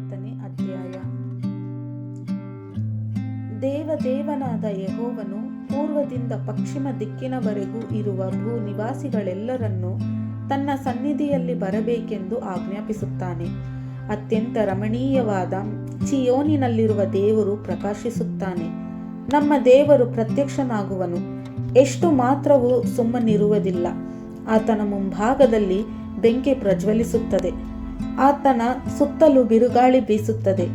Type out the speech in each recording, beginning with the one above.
29ನೇ ಅಧ್ಯಾಯ. ದೇವನಾದ ಯೆಹೋವನು ಪೂರ್ವದಿಂದ ಪಶ್ಚಿಮ ದಿಕ್ಕಿನವರೆಗೂ ಇರುವ ಭೂ ನಿವಾಸಿಗಳೆಲ್ಲರನ್ನೂ ತನ್ನ ಸನ್ನಿಧಿಯಲ್ಲಿ ಬರಬೇಕೆಂದು ಆಜ್ಞಾಪಿಸುತ್ತಾನೆ. ಅತ್ಯಂತ ರಮಣೀಯವಾದ ಚೀಯೋನಿನಲ್ಲಿರುವ ದೇವರು ಪ್ರಕಾಶಿಸುತ್ತಾನೆ. ನಮ್ಮ ದೇವರು ಪ್ರತ್ಯಕ್ಷನಾಗುವನು. ಎಷ್ಟು ಮಾತ್ರವೂ ಸುಮ್ಮನಿರುವುದಿಲ್ಲ. ಆತನ ಮುಂಭಾಗದಲ್ಲಿ ಬೆಂಕಿ ಪ್ರಜ್ವಲಿಸುತ್ತದೆ. ಆತನ ಸುತ್ತಲೂ ಬಿರುಗಾಳಿ ಬೀಸುತ್ತದೆ.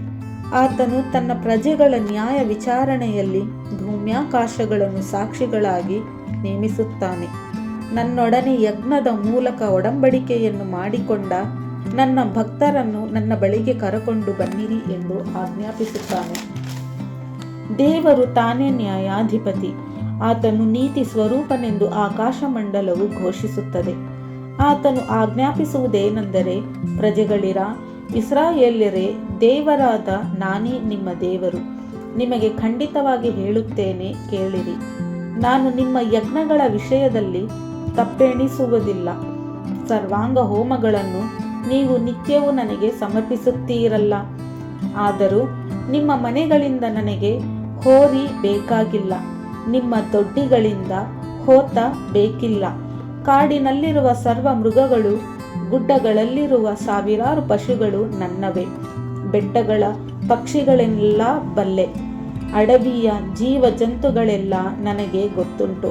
ಆತನು ತನ್ನ ಪ್ರಜೆಗಳ ನ್ಯಾಯ ವಿಚಾರಣೆಯಲ್ಲಿ ಭೂಮ್ಯಾಕಾಶಗಳನ್ನು ಸಾಕ್ಷಿಗಳಾಗಿ ನೇಮಿಸುತ್ತಾನೆ. ನನ್ನೊಡನೆ ಯಜ್ಞದ ಮೂಲಕ ಒಡಂಬಡಿಕೆಯನ್ನು ಮಾಡಿಕೊಂಡ ನನ್ನ ಭಕ್ತರನ್ನು ನನ್ನ ಬಳಿಗೆ ಕರಕೊಂಡು ಬನ್ನಿರಿ ಎಂದು ಆಜ್ಞಾಪಿಸುತ್ತಾನೆ. ದೇವರು ತಾನೇ ನ್ಯಾಯಾಧಿಪತಿ. ಆತನು ನೀತಿ ಸ್ವರೂಪನೆಂದು ಆಕಾಶಮಂಡಲವು ಘೋಷಿಸುತ್ತದೆ. ಆತನು ಆಜ್ಞಾಪಿಸುವುದೇನೆಂದರೆ, ಪ್ರಜೆಗಳಿರ, ಇಸ್ರಾಯೇಲ್ಯರೇ, ದೇವರಾದ ನಾನೇ ನಿಮ್ಮ ದೇವರು. ನಿಮಗೆ ಖಂಡಿತವಾಗಿ ಹೇಳುತ್ತೇನೆ, ಕೇಳಿರಿ. ನಾನು ನಿಮ್ಮ ಯಜ್ಞಗಳ ವಿಷಯದಲ್ಲಿ ತಪ್ಪೆಣಿಸುವುದಿಲ್ಲ. ಸರ್ವಾಂಗ ಹೋಮಗಳನ್ನು ನೀವು ನಿತ್ಯವೂ ನನಗೆ ಸಮರ್ಪಿಸುತ್ತೀರಲ್ಲ. ಆದರೂ ನಿಮ್ಮ ಮನೆಗಳಿಂದ ನನಗೆ ಹೋರಿ ಬೇಕಾಗಿಲ್ಲ, ನಿಮ್ಮ ದೊಡ್ಡಿಗಳಿಂದ ಹೋತ ಬೇಕಿಲ್ಲ. ಕಾಡಿನಲ್ಲಿರುವ ಸರ್ವ ಮೃಗಗಳು, ಗುಡ್ಡಗಳಲ್ಲಿರುವ ಸಾವಿರಾರು ಪಶುಗಳು ನನ್ನವೇ. ಬೆಟ್ಟಗಳ ಪಕ್ಷಿಗಳನ್ನೆಲ್ಲ ಬಲ್ಲೆ, ಅಡವಿಯ ಜೀವ ಜಂತುಗಳೆಲ್ಲ ನನಗೆ ಗೊತ್ತುಂಟು.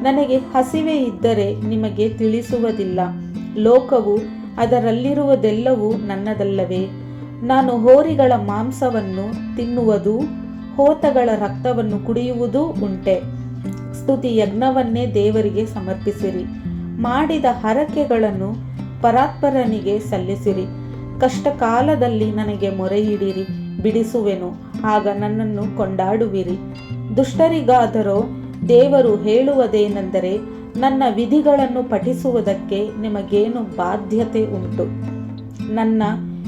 ನನಗೆ ಹಸಿವೆ ಇದ್ದರೆ ನಿಮಗೆ ತಿಳಿಸುವುದಿಲ್ಲ. ಲೋಕವು ಅದರಲ್ಲಿರುವುದೆಲ್ಲವೂ ನನ್ನದಲ್ಲವೇ? ನಾನು ಹೋರಿಗಳ ಮಾಂಸವನ್ನು ತಿನ್ನುವುದೂ ಹೋತಗಳ ರಕ್ತವನ್ನು ಕುಡಿಯುವುದೂ ಉಂಟೆ. ಸ್ತುತಿ ಯಜ್ಞವನ್ನೇ ದೇವರಿಗೆ ಸಮರ್ಪಿಸಿರಿ. ಮಾಡಿದ ಹರಕೆಗಳನ್ನು ಪರಾತ್ಪರನಿಗೆ ಸಲ್ಲಿಸಿರಿ. ಕಷ್ಟ ಕಾಲದಲ್ಲಿ ನನಗೆ ಮೊರೆಯಿಡಿರಿ, ಬಿಡಿಸುವೆನು, ಆಗ ನನ್ನನ್ನು ಕೊಂಡಾಡುವಿರಿ. ದುಷ್ಟರಿಗಾದರೋ ದೇವರು ಹೇಳುವುದೇನೆಂದರೆ, ನನ್ನ ವಿಧಿಗಳನ್ನು ಪಠಿಸುವುದಕ್ಕೆ ನಿಮಗೇನು ಬಾಧ್ಯತೆ ಉಂಟು? ನನ್ನ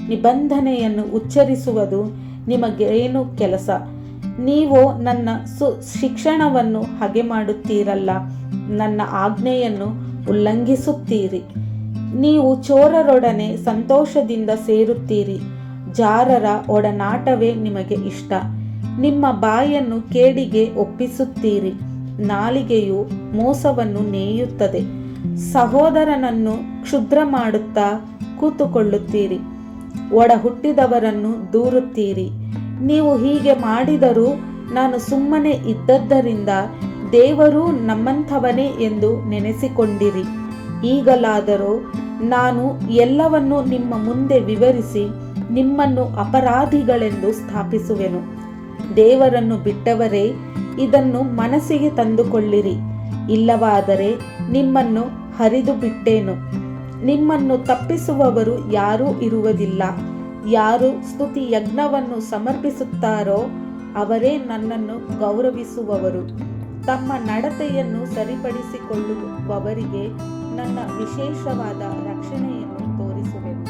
ನಿಬಂಧನೆಯನ್ನು ಉಚ್ಚರಿಸುವುದು ನಿಮಗೇನು ಕೆಲಸ? ನೀವು ನನ್ನ ಶಿಕ್ಷಣವನ್ನು ಹಗೆ ಮಾಡುತ್ತೀರಲ್ಲ, ನನ್ನ ಆಜ್ಞೆಯನ್ನು ಉಲ್ಲಂಘಿಸುತ್ತೀರಿ. ನೀವು ಚೋರರೊಡನೆ ಸಂತೋಷದಿಂದ ಸೇರುತ್ತೀರಿ. ಜಾರರ ಒಡನಾಟವೇ ನಿಮಗೆ ಇಷ್ಟ. ನಿಮ್ಮ ಬಾಯನ್ನು ಕೇಡಿಗೆ ಒಪ್ಪಿಸುತ್ತೀರಿ. ನಾಲಿಗೆಯು ಮೋಸವನ್ನು ನೇಯುತ್ತದೆ. ಸಹೋದರನನ್ನು ಕ್ಷುದ್ರ ಮಾಡುತ್ತಾ ಕೂತುಕೊಳ್ಳುತ್ತೀರಿ. ಒಡ ಹುಟ್ಟಿದವರನ್ನು ದೂರುತ್ತೀರಿ. ನೀವು ಹೀಗೆ ಮಾಡಿದರೂ ನಾನು ಸುಮ್ಮನೆ ಇದ್ದದ್ದರಿಂದ ದೇವರು ನಮ್ಮಂಥವನೇ ಎಂದು ನೆನೆಸಿಕೊಂಡಿರಿ. ಈಗಲಾದರೂ ನಾನು ಎಲ್ಲವನ್ನೂ ನಿಮ್ಮ ಮುಂದೆ ವಿವರಿಸಿ ನಿಮ್ಮನ್ನು ಅಪರಾಧಿಗಳೆಂದು ಸ್ಥಾಪಿಸುವೆನು. ದೇವರನ್ನು ಬಿಟ್ಟವರೇ, ಇದನ್ನು ಮನಸ್ಸಿಗೆ ತಂದುಕೊಳ್ಳಿರಿ. ಇಲ್ಲವಾದರೆ ನಿಮ್ಮನ್ನು ಹರಿದು ಬಿಟ್ಟೇನು. ನಿಮ್ಮನ್ನು ತಪ್ಪಿಸುವವರು ಯಾರೂ ಇರುವುದಿಲ್ಲ. ಯಾರು ಸ್ತುತಿ ಯಜ್ಞವನ್ನು ಸಮರ್ಪಿಸುತ್ತಾರೋ ಅವರೇ ನನ್ನನ್ನು ಗೌರವಿಸುವವರು. ತಮ್ಮ ನಡತೆಯನ್ನು ಸರಿಪಡಿಸಿಕೊಳ್ಳುವವರಿಗೆ ನನ್ನ ವಿಶೇಷವಾದ ರಕ್ಷಣೆಯನ್ನು ತೋರಿಸುವೆನು.